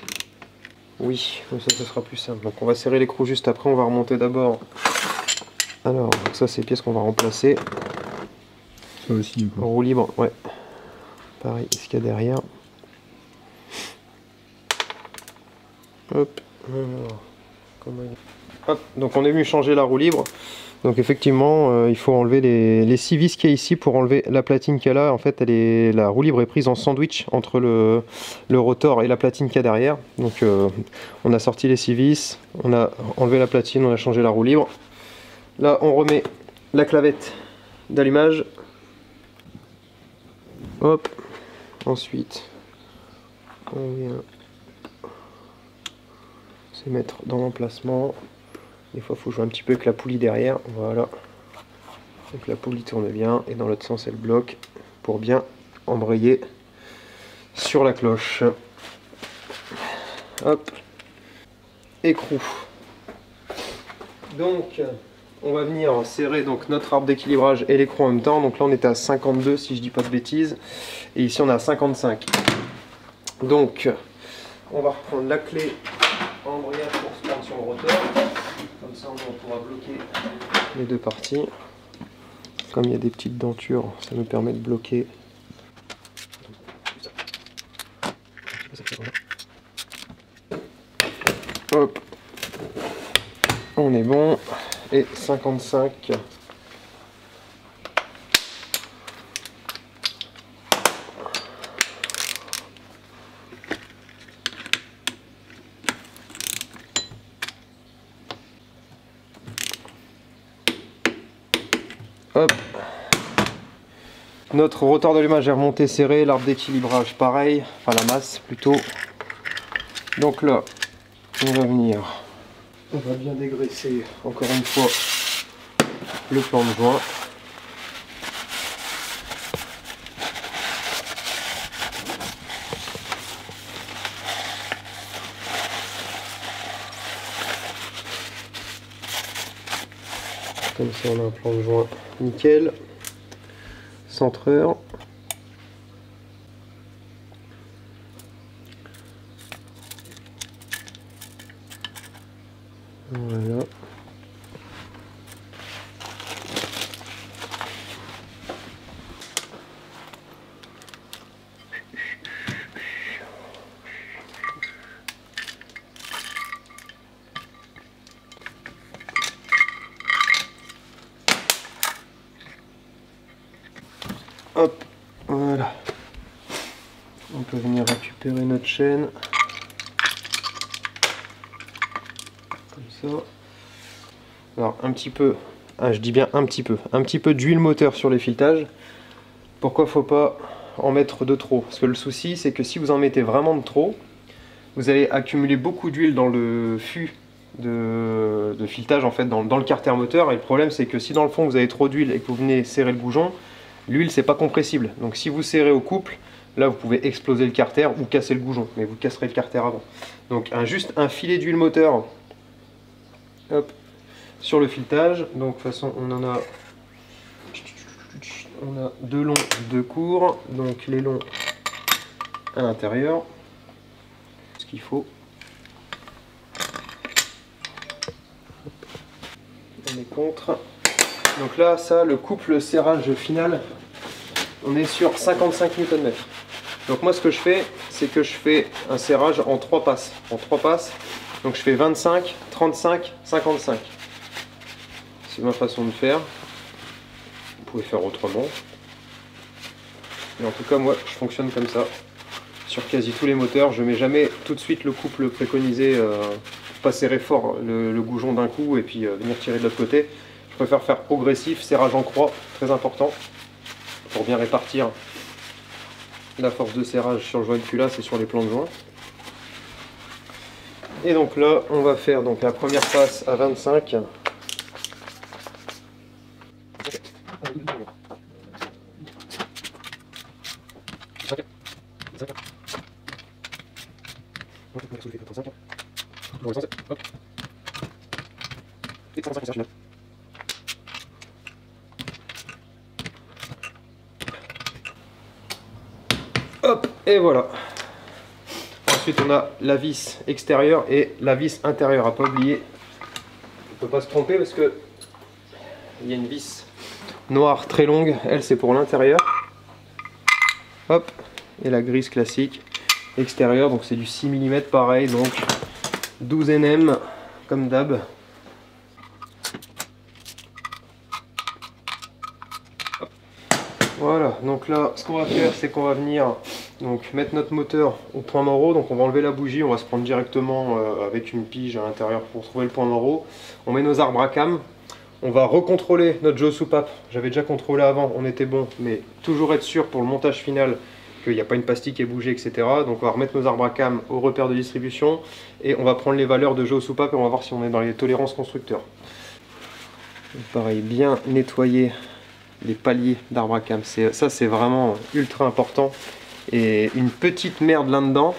Oui, comme ça ce sera plus simple. Donc on va serrer l'écrou juste après, on va remonter d'abord. Alors, donc ça c'est les pièces qu'on va remplacer. Ça aussi, en roue libre, ouais. Pareil, ce qu'il y a derrière. Hop, alors, hop, donc on est venu changer la roue libre. Donc effectivement, il faut enlever les 6 vis qu'il y a ici pour enlever la platine qu'il y a là. En fait, la roue libre est prise en sandwich entre le rotor et la platine qu'il y a derrière. Donc on a sorti les 6 vis, on a enlevé la platine, on a changé la roue libre. Là, on remet la clavette d'allumage. Hop, ensuite, on vient se mettre dans l'emplacement. Des fois, il faut jouer un petit peu avec la poulie derrière. Voilà. Donc la poulie tourne bien et dans l'autre sens, elle bloque pour bien embrayer sur la cloche. Hop. Écrou. Donc, on va venir serrer donc notre arbre d'équilibrage et l'écrou en même temps. Donc là, on était à 52 si je dis pas de bêtises. Et ici, on est à 55. Donc, on va reprendre la clé embrayage pour se prendre sur le roteur. Comme ça, on pourra bloquer les deux parties. Comme il y a des petites dentures, ça nous permet de bloquer. Hop. On est bon. Et 55. Hop. Notre rotor d'allumage est remonté serré, l'arbre d'équilibrage pareil, enfin la masse plutôt. Donc là, on va venir, on va bien dégraisser encore une fois le plan de joint. Comme ça on a un plan de joint nickel. Centreur. Voilà. Hop, voilà. On peut venir récupérer notre chaîne. Comme ça. Alors un petit peu, je dis bien un petit peu d'huile moteur sur les filetages. Pourquoi faut pas en mettre de trop? Parce que le souci c'est que si vous en mettez vraiment de trop, vous allez accumuler beaucoup d'huile dans le fût de filetage en fait, dans le carter moteur. Et le problème c'est que si dans le fond vous avez trop d'huile et que vous venez serrer le bouchon, l'huile c'est pas compressible. Donc si vous serrez au couple, là vous pouvez exploser le carter ou casser le goujon, mais vous casserez le carter avant. Donc juste un filet d'huile moteur, hop, sur le filetage. Donc de toute façon on a deux longs, deux courts, donc les longs à l'intérieur, ce qu'il faut. On est contre. Donc là, ça, le couple serrage final, on est sur 55 Nm. Donc moi, ce que je fais, c'est que je fais un serrage en 3 passes. En 3 passes, donc je fais 25, 35, 55. C'est ma façon de faire. Vous pouvez faire autrement. Mais en tout cas, moi, je fonctionne comme ça. Sur quasi tous les moteurs, je mets jamais tout de suite le couple préconisé, pas serrer fort le goujon d'un coup et puis venir tirer de l'autre côté. Je préfère faire progressif, serrage en croix, très important, pour bien répartir la force de serrage sur le joint de culasse et sur les plans de joint. Et donc là, on va faire donc la première passe à 25. Et voilà. Ensuite on a la vis extérieure et la vis intérieure, à pas oublier. On ne peut pas se tromper parce que il y a une vis noire très longue, elle c'est pour l'intérieur. Hop, et la grise classique extérieure, donc c'est du 6 mm pareil, donc 12 Nm comme d'hab. Voilà, donc là ce qu'on va faire c'est qu'on va venir donc mettre notre moteur au point Morrow. Donc on va enlever la bougie, on va se prendre directement avec une pige à l'intérieur pour trouver le point Morrow. On met nos arbres à cam, on va recontrôler notre jeu soupape. J'avais déjà contrôlé avant, on était bon, mais toujours être sûr pour le montage final qu'il n'y a pas une pastille qui est bougée, etc. Donc on va remettre nos arbres à cam au repère de distribution et on va prendre les valeurs de jeu soupape et on va voir si on est dans les tolérances constructeurs. Pareil, bien nettoyer les paliers d'arbres à cam, ça c'est vraiment ultra important. Et une petite merde là-dedans,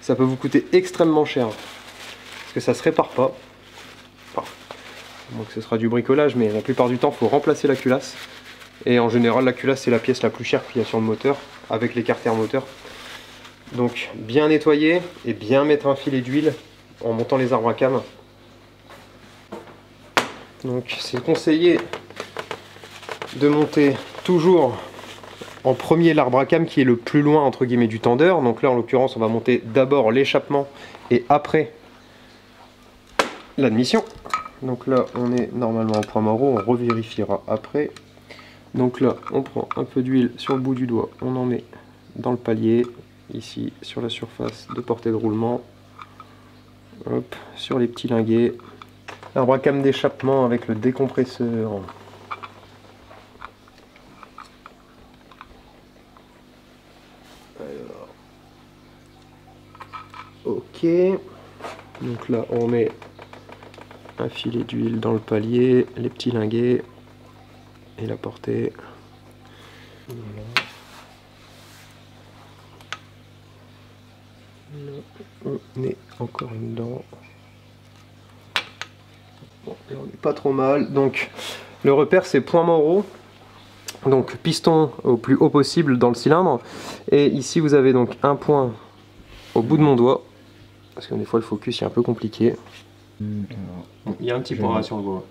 ça peut vous coûter extrêmement cher. Parce que ça se répare pas. Enfin, donc ce sera du bricolage, mais la plupart du temps, il faut remplacer la culasse. Et en général, la culasse, c'est la pièce la plus chère qu'il y a sur le moteur, avec les carters moteur. Donc, bien nettoyer et bien mettre un filet d'huile en montant les arbres à cam. Donc, c'est conseillé de monter toujours en premier l'arbre à cam qui est le plus loin entre guillemets du tendeur. Donc là en l'occurrence on va monter d'abord l'échappement et après l'admission. Donc là on est normalement au point Morrow, on revérifiera après. Donc là on prend un peu d'huile sur le bout du doigt, on en met dans le palier, ici sur la surface de portée de roulement, hop, sur les petits linguets. L'arbre à cam d'échappement avec le décompresseur. Ok, donc là on met un filet d'huile dans le palier, les petits linguets et la portée. Voilà. Là, on est encore une dent. Bon, là on n'est pas trop mal. Donc le repère c'est point Morrow. Donc piston au plus haut possible dans le cylindre. Et ici vous avez donc un point au bout de mon doigt. Parce que des fois le focus est un peu compliqué. Il y a un petit point sur le doigt.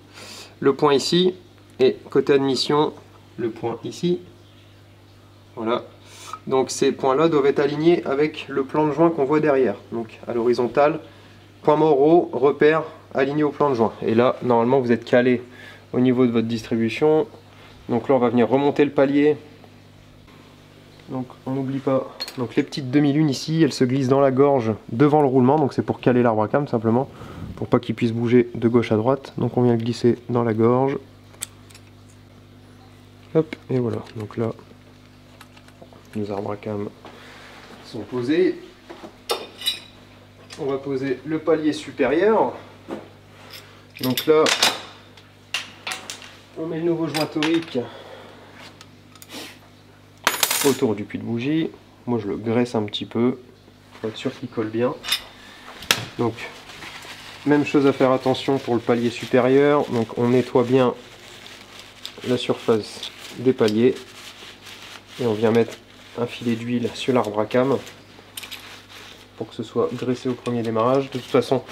Le point ici, et côté admission, le point ici. Voilà. Donc ces points-là doivent être alignés avec le plan de joint qu'on voit derrière. Donc à l'horizontale, point Morrow, repère, aligné au plan de joint. Et là, normalement, vous êtes calé au niveau de votre distribution. Donc là, on va venir remonter le palier. Donc on n'oublie pas, donc les petites demi-lunes ici, elles se glissent dans la gorge devant le roulement, donc c'est pour caler l'arbre à cam simplement, pour pas qu'il puisse bouger de gauche à droite. Donc on vient le glisser dans la gorge. Hop, et voilà, donc là, nos arbres à cam sont posés. On va poser le palier supérieur. Donc là, on met le nouveau joint torique autour du puits de bougie. Moi je le graisse un petit peu pour être sûr qu'il colle bien. Donc même chose à faire attention pour le palier supérieur. Donc on nettoie bien la surface des paliers et on vient mettre un filet d'huile sur l'arbre à cam pour que ce soit graissé au premier démarrage. De toute façon,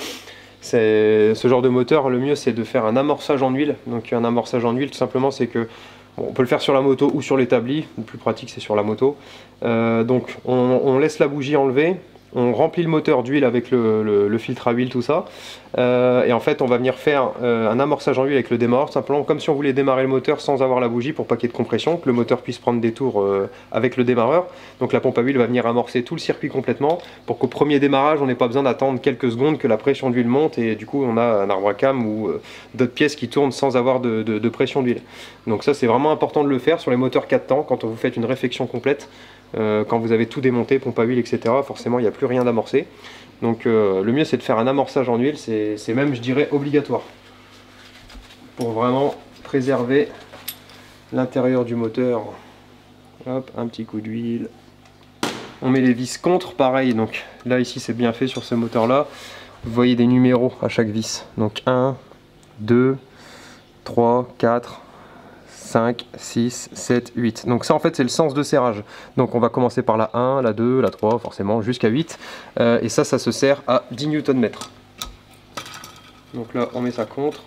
ce genre de moteur, le mieux c'est de faire un amorçage en huile. Donc un amorçage en huile tout simplement c'est que on peut le faire sur la moto ou sur l'établi, le plus pratique c'est sur la moto. Donc on laisse la bougie enlevée, on remplit le moteur d'huile avec le filtre à huile, tout ça. Et en fait on va venir faire un amorçage en huile avec le démarreur, simplement comme si on voulait démarrer le moteur sans avoir la bougie pour pas qu'il y ait de compression, que le moteur puisse prendre des tours avec le démarreur. Donc la pompe à huile va venir amorcer tout le circuit complètement pour qu'au premier démarrage on n'ait pas besoin d'attendre quelques secondes que la pression d'huile monte et du coup on a un arbre à cam ou d'autres pièces qui tournent sans avoir de pression d'huile. Donc ça c'est vraiment important de le faire sur les moteurs 4 temps quand vous faites une réfection complète. Quand vous avez tout démonté, pompe à huile, etc., forcément il n'y a plus rien d'amorcé. Donc le mieux c'est de faire un amorçage en huile, c'est même je dirais obligatoire. Pour vraiment préserver l'intérieur du moteur. Hop, un petit coup d'huile. On met les vis contre, pareil, donc là ici c'est bien fait sur ce moteur là. Vous voyez des numéros à chaque vis. Donc 1, 2, 3, 4, 5, 6, 7, 8. Donc ça en fait c'est le sens de serrage. Donc on va commencer par la 1, la 2, la 3 forcément jusqu'à 8. Et ça se serre à 10 Nm. Donc là on met ça contre.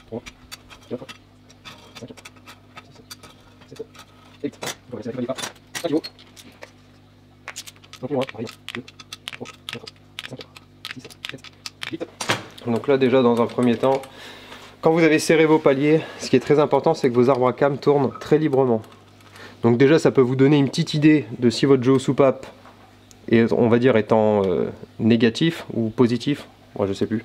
3, 4, 5, 6, 7, 8. On va laisser la 1 kg. Donc on va 2, 3, 4, 5, 6, 7, 8. Donc là déjà dans un premier temps, quand vous avez serré vos paliers, ce qui est très important c'est que vos arbres à cames tournent très librement. Donc déjà ça peut vous donner une petite idée de si votre jeu au soupape est, on va dire, étant négatif ou positif, moi je sais plus,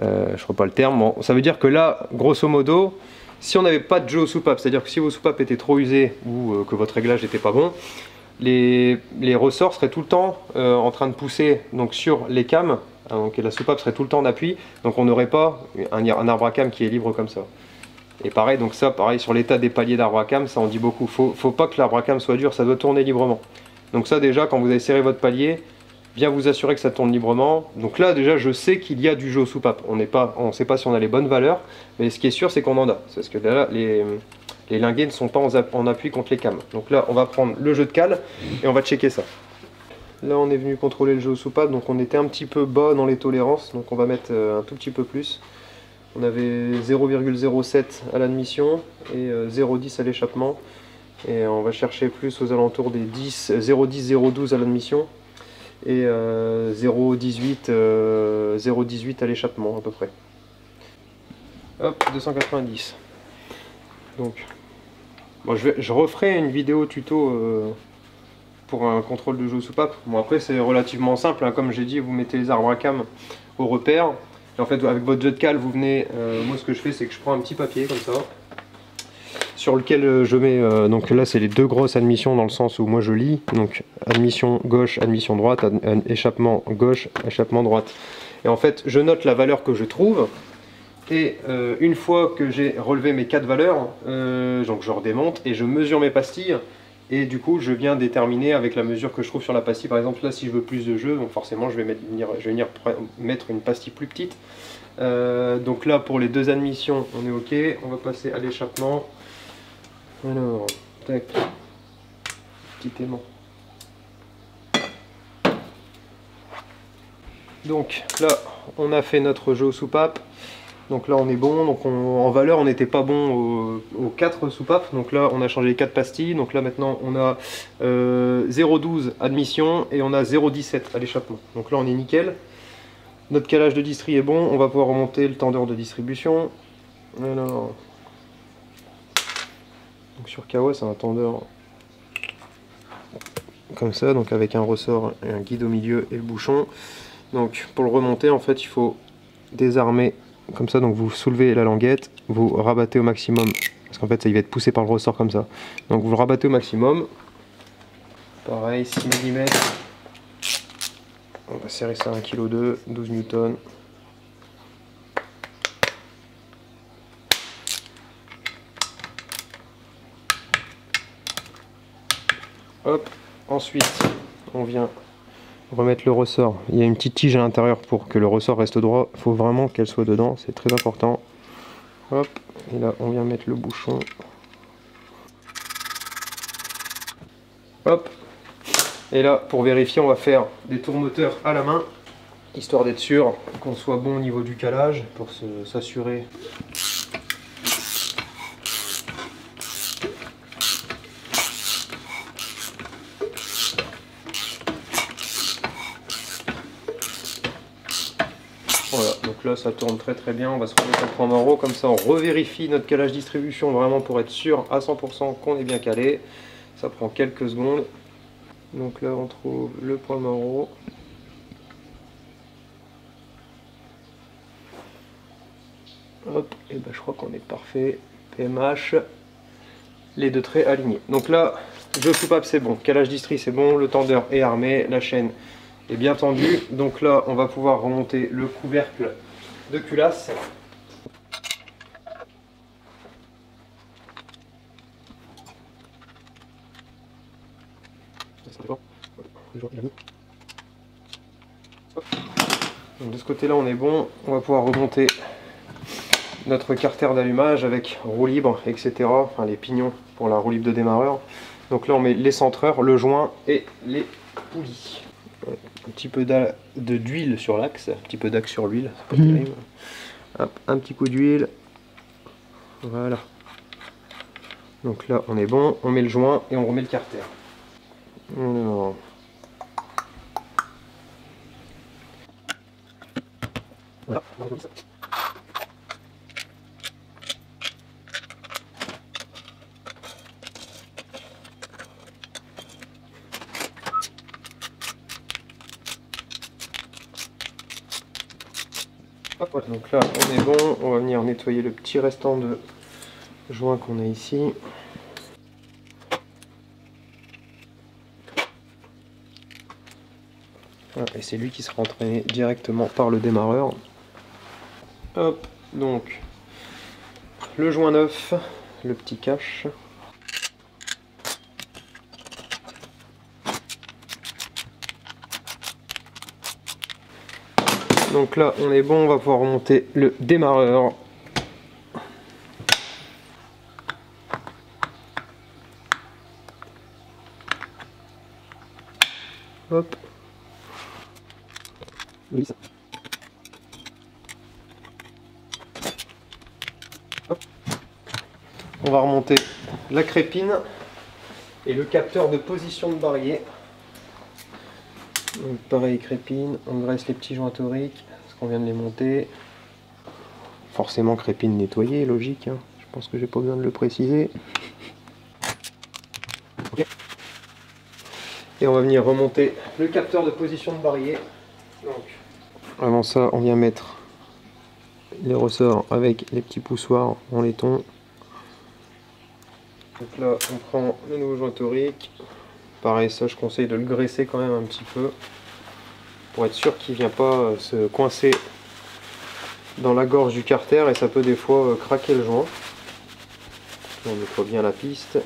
je ne crois pas le terme. Bon, ça veut dire que là, grosso modo, si on n'avait pas de jeu au soupape, c'est à dire que si vos soupapes étaient trop usés ou que votre réglage n'était pas bon, les ressorts seraient tout le temps en train de pousser donc sur les cames. Donc la soupape serait tout le temps en appui, donc on n'aurait pas un arbre à cames qui est libre comme ça. Et pareil, donc ça, pareil sur l'état des paliers d'arbre à cames, ça en dit beaucoup. Faut pas que l'arbre à cames soit dur, ça doit tourner librement. Donc ça déjà, quand vous avez serré votre palier, bien vous assurer que ça tourne librement. Donc là déjà, je sais qu'il y a du jeu aux soupapes. On ne sait pas si on a les bonnes valeurs, mais ce qui est sûr, c'est qu'on en a. Parce que là, les linguets ne sont pas en appui contre les cames. Donc là, on va prendre le jeu de cale et on va checker ça. Là on est venu contrôler le jeu aux soupapes, donc on était un petit peu bas dans les tolérances, donc on va mettre un tout petit peu plus. On avait 0,07 à l'admission et 0,10 à l'échappement. Et on va chercher plus aux alentours des 10, 0,10, 0,12 à l'admission et 0,18 à l'échappement à peu près. Hop, 290. Donc, bon, je referai une vidéo tuto pour un contrôle de jeu aux soupapes. Bon après c'est relativement simple, hein. Comme j'ai dit, vous mettez les arbres à cames au repère. Et en fait avec votre jet de cale vous venez, moi ce que je fais c'est que je prends un petit papier comme ça, sur lequel je mets, donc là c'est les deux grosses admissions dans le sens où moi je lis, donc admission gauche, admission droite, échappement gauche, échappement droite. Et en fait je note la valeur que je trouve. Et une fois que j'ai relevé mes 4 valeurs, donc je redémonte et je mesure mes pastilles. Et du coup, je viens déterminer avec la mesure que je trouve sur la pastille. Par exemple, là, si je veux plus de jeu, donc forcément, je vais venir mettre une pastille plus petite. Donc là, pour les deux admissions, on est OK. On va passer à l'échappement. Alors, tac. Petit aimant. Donc là, on a fait notre jeu aux soupapes. Donc là on est bon, donc en valeur on n'était pas bon aux 4 soupapes, donc là on a changé les 4 pastilles, donc là maintenant on a 0,12 admission et on a 0,17 à l'échappement. Donc là on est nickel, notre calage de distri est bon, on va pouvoir remonter le tendeur de distribution. Alors, donc sur KO c'est un tendeur comme ça, donc avec un ressort et un guide au milieu et le bouchon. Donc pour le remonter en fait il faut désarmer comme ça, donc vous soulevez la languette, vous rabattez au maximum, parce qu'en fait ça il va être poussé par le ressort comme ça. Donc vous le rabattez au maximum. Pareil, 6 mm. On va serrer ça à 1,2 kg, 12 Newton. Hop, ensuite on vient remettre le ressort. Il y a une petite tige à l'intérieur pour que le ressort reste droit. Il faut vraiment qu'elle soit dedans, c'est très important. Hop, et là on vient mettre le bouchon. Hop, et là pour vérifier on va faire des tours moteurs à la main, histoire d'être sûr qu'on soit bon au niveau du calage, pour s'assurer. Voilà, donc là ça tourne très bien, on va se remettre en point maro, comme ça on revérifie notre calage distribution vraiment pour être sûr à 100% qu'on est bien calé. Ça prend quelques secondes. Donc là on trouve le point maro. Hop, et ben je crois qu'on est parfait. PMH, les deux traits alignés. Donc là, jeu soupape c'est bon, calage distri c'est bon, le tendeur est armé, la chaîne est bien tendue. Donc là on va pouvoir remonter le couvercle de culasse. Donc de ce côté là on est bon, on va pouvoir remonter notre carter d'allumage avec roue libre, etc. Enfin les pignons pour la roue libre de démarreur. Donc là on met les centreurs, le joint et les poulies. Un petit peu d'huile sur l'axe, un petit peu d'axe sur l'huile, c'est pas terrible. Un petit coup d'huile. Voilà. Donc là on est bon, on met le joint et on remet le carter. Alors. Voilà. Voilà, donc là on est bon, on va venir nettoyer le petit restant de joint qu'on a ici. Voilà, et c'est lui qui sera entraîné directement par le démarreur. Hop, donc le joint neuf, le petit cache. Donc là on est bon, on va pouvoir remonter le démarreur. Hop. Oui, ça. Hop. On va remonter la crépine et le capteur de position de barillet. Donc pareil, crépine, on graisse les petits joints toriques, parce qu'on vient de les monter. Forcément crépine nettoyée, logique, hein. Je pense que j'ai pas besoin de le préciser. Okay. Et on va venir remonter le capteur de position de barillet. Donc, avant ça, on vient mettre les ressorts avec les petits poussoirs en laiton. Donc là, on prend le nouveau joint torique. Pareil, ça je conseille de le graisser quand même un petit peu pour être sûr qu'il ne vient pas se coincer dans la gorge du carter et ça peut des fois craquer le joint. On nettoie bien la piste.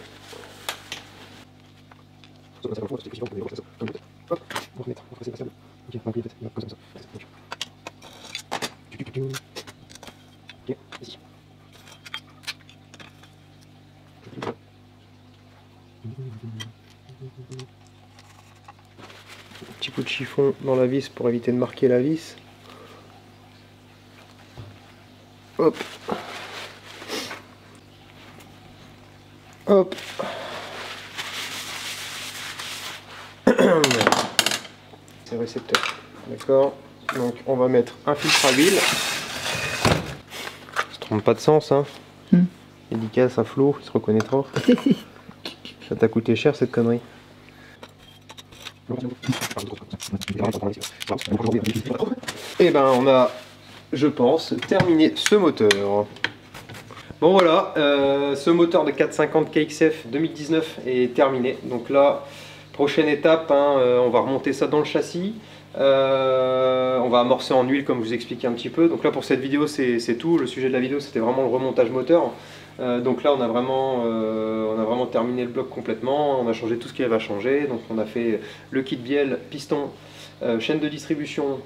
Petit coup de chiffon dans la vis pour éviter de marquer la vis. Hop. Hop. C'est récepteur. D'accord. Donc on va mettre un filtre à huile. Ça se trompe pas de sens, hein. Dédicace à Flo, il se reconnaîtra. Ça t'a coûté cher cette connerie. Et ben on a, je pense, terminé ce moteur. Bon voilà, ce moteur de 450 KXF 2019 est terminé. Donc là, prochaine étape, hein, on va remonter ça dans le châssis. On va amorcer en huile comme je vous expliquais un petit peu. Donc là pour cette vidéo c'est tout. Le sujet de la vidéo c'était vraiment le remontage moteur. Donc là on a vraiment terminé le bloc complètement. On a changé tout ce qu'il y avait à changer. Donc on a fait le kit bielle, piston, chaîne de distribution,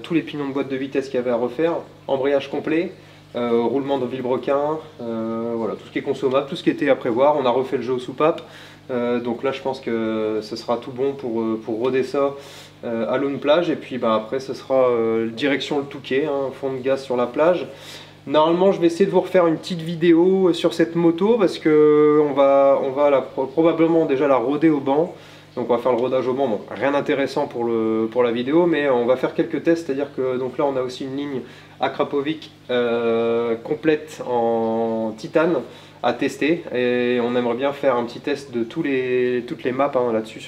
tous les pignons de boîte de vitesse qu'il y avait à refaire, embrayage complet, roulement de vilebrequin, voilà, tout ce qui est consommable, tout ce qui était à prévoir. On a refait le jeu aux soupapes. Donc là je pense que ce sera tout bon pour roder ça à l'Aune plage, et puis bah, après ce sera direction le Touquet, hein, fond de gaz sur la plage. Normalement je vais essayer de vous refaire une petite vidéo sur cette moto parce que on va probablement déjà la roder au banc. Donc on va faire le rodage au banc, bon, rien d'intéressant pour la vidéo, mais on va faire quelques tests, c'est-à-dire que donc là on a aussi une ligne Akrapovic complète en titane à tester, et on aimerait bien faire un petit test de toutes les maps hein, là-dessus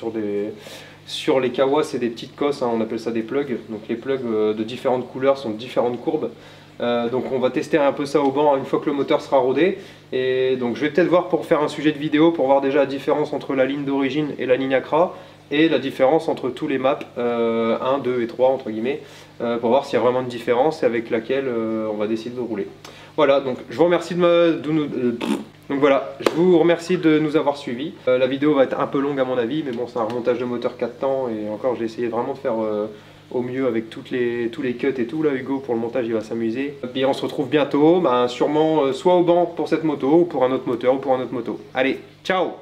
sur les Kawa. C'est des petites cosses, hein, on appelle ça des plugs. Donc les plugs de différentes couleurs sont de différentes courbes. Donc on va tester un peu ça au banc une fois que le moteur sera rodé. Et donc je vais peut-être voir pour faire un sujet de vidéo pour voir déjà la différence entre la ligne d'origine et la ligne Acra, et la différence entre tous les maps 1, 2 et 3 entre guillemets, pour voir s'il y a vraiment une différence et avec laquelle on va décider de rouler. Voilà, donc je vous remercie donc voilà, je vous remercie de nous avoir suivis. La vidéo va être un peu longue à mon avis, mais bon, c'est un remontage de moteur 4 temps, et encore j'ai essayé vraiment de faire au mieux avec tous les cuts et tout. Là, Hugo, pour le montage, il va s'amuser. Et on se retrouve bientôt, sûrement soit au banc pour cette moto, ou pour un autre moteur, ou pour un autre moto. Allez, ciao!